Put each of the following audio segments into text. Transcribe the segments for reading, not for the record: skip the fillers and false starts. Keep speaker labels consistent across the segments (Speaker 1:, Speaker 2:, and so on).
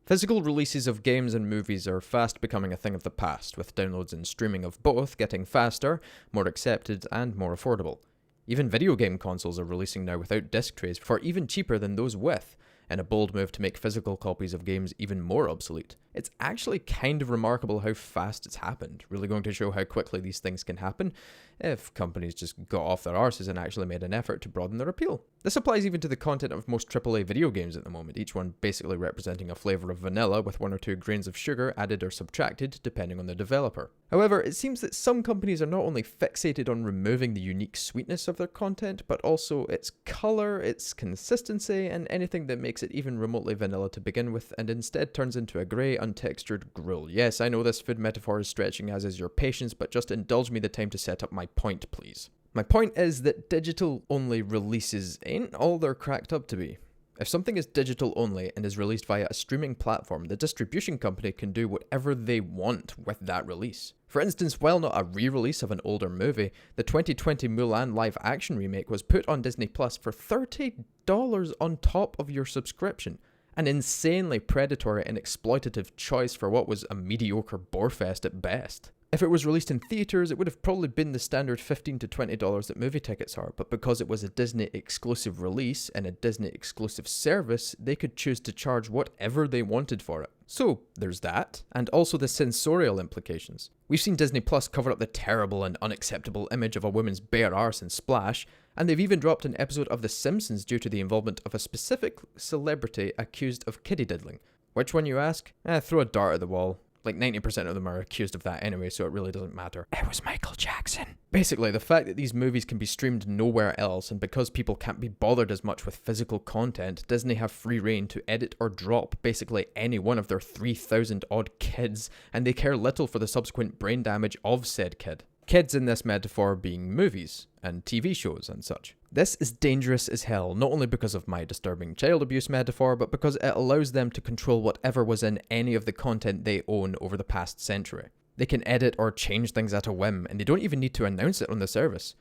Speaker 1: Physical releases of games and movies are fast becoming a thing of the past, with downloads and streaming of both getting faster, more accepted, and more affordable. Even video game consoles are releasing now without disc trays for even cheaper than those with, in a bold move to make physical copies of games even more obsolete. It's actually kind of remarkable how fast it's happened, really going to show how quickly these things can happen if companies just got off their arses and actually made an effort to broaden their appeal. This applies even to the content of most AAA video games at the moment, each one basically representing a flavour of vanilla with 1 or 2 grains of sugar added or subtracted depending on the developer. However, it seems that some companies are not only fixated on removing the unique sweetness of their content, but also its colour, its consistency, and anything that makes it even remotely vanilla to begin with, and instead turns into a grey, untextured gruel. Yes, I know this food metaphor is stretching, as is your patience, but just indulge me the time to set up my point, please. My point is that digital-only releases ain't all they're cracked up to be. If something is digital-only and is released via a streaming platform, the distribution company can do whatever they want with that release. For instance, while not a re-release of an older movie, the 2020 Mulan live-action remake was put on Disney Plus for $30 on top of your subscription. An insanely predatory and exploitative choice for what was a mediocre borefest at best. If it was released in theaters, it would have probably been the standard $15 to $20 that movie tickets are, but because it was a Disney exclusive release and a Disney exclusive service, they could choose to charge whatever they wanted for it. So there's that, and also the sensorial implications. We've seen Disney Plus cover up the terrible and unacceptable image of a woman's bare arse in Splash, and they've even dropped an episode of The Simpsons due to the involvement of a specific celebrity accused of kiddie diddling. Which one, you ask? Throw a dart at the wall. Like 90% of them are accused of that anyway, so it really doesn't matter. It was Michael Jackson. Basically, the fact that these movies can be streamed nowhere else, and because people can't be bothered as much with physical content, Disney have free reign to edit or drop basically any one of their 3,000 odd kids, and they care little for the subsequent brain damage of said kid. Kids in this metaphor being movies and TV shows and such. This is dangerous as hell, not only because of my disturbing child abuse metaphor, but because it allows them to control whatever was in any of the content they own over the past century. They can edit or change things at a whim, and they don't even need to announce it on the service.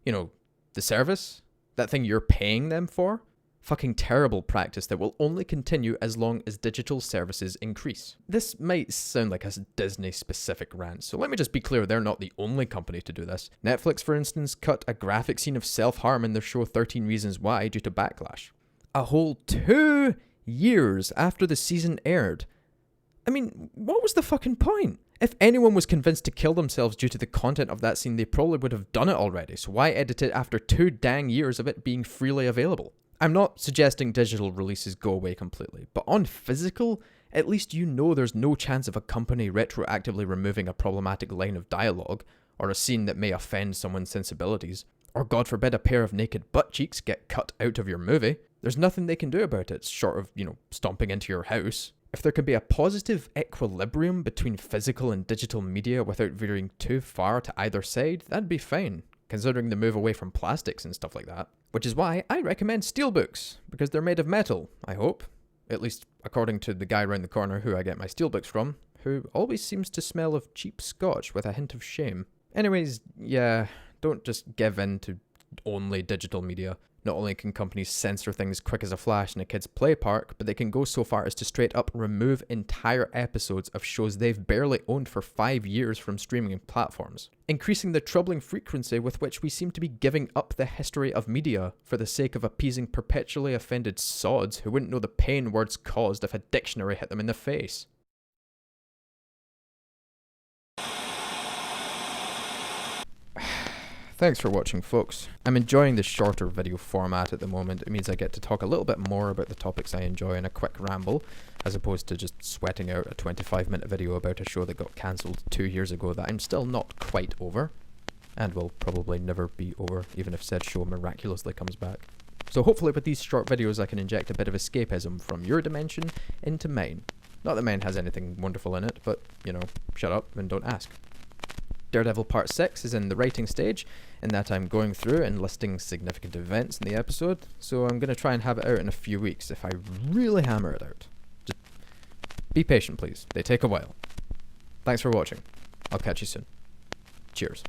Speaker 1: You know, the service? That thing you're paying them for? Fucking terrible practice that will only continue as long as digital services increase. This might sound like a Disney-specific rant, so let me just be clear, they're not the only company to do this. Netflix, for instance, cut a graphic scene of self-harm in their show 13 Reasons Why due to backlash. A whole 2 years after the season aired. I mean, what was the fucking point? If anyone was convinced to kill themselves due to the content of that scene, they probably would have done it already, so why edit it after 2 dang years of it being freely available? I'm not suggesting digital releases go away completely, but on physical, at least you know there's no chance of a company retroactively removing a problematic line of dialogue, or a scene that may offend someone's sensibilities, or God forbid a pair of naked butt cheeks get cut out of your movie. There's nothing they can do about it, short of, stomping into your house. If there could be a positive equilibrium between physical and digital media without veering too far to either side, that'd be fine, considering the move away from plastics and stuff like that. Which is why I recommend steelbooks, because they're made of metal, I hope. At least according to the guy around the corner who I get my steelbooks from, who always seems to smell of cheap scotch with a hint of shame. Anyways, yeah, don't just give in to only digital media. Not only can companies censor things quick as a flash in a kid's play park, but they can go so far as to straight up remove entire episodes of shows they've barely owned for 5 years from streaming platforms, increasing the troubling frequency with which we seem to be giving up the history of media for the sake of appeasing perpetually offended sods who wouldn't know the pain words caused if a dictionary hit them in the face. Thanks for watching, folks. I'm enjoying the shorter video format at the moment. It means I get to talk a little bit more about the topics I enjoy in a quick ramble, as opposed to just sweating out a 25-minute video about a show that got cancelled 2 years ago that I'm still not quite over, and will probably never be over, even if said show miraculously comes back. So hopefully with these short videos I can inject a bit of escapism from your dimension into mine. Not that mine has anything wonderful in it, but, shut up and don't ask. Daredevil Part 6 is in the writing stage, in that I'm going through and listing significant events in the episode, so I'm going to try and have it out in a few weeks if I really hammer it out. Just be patient, please. They take a while. Thanks for watching. I'll catch you soon. Cheers.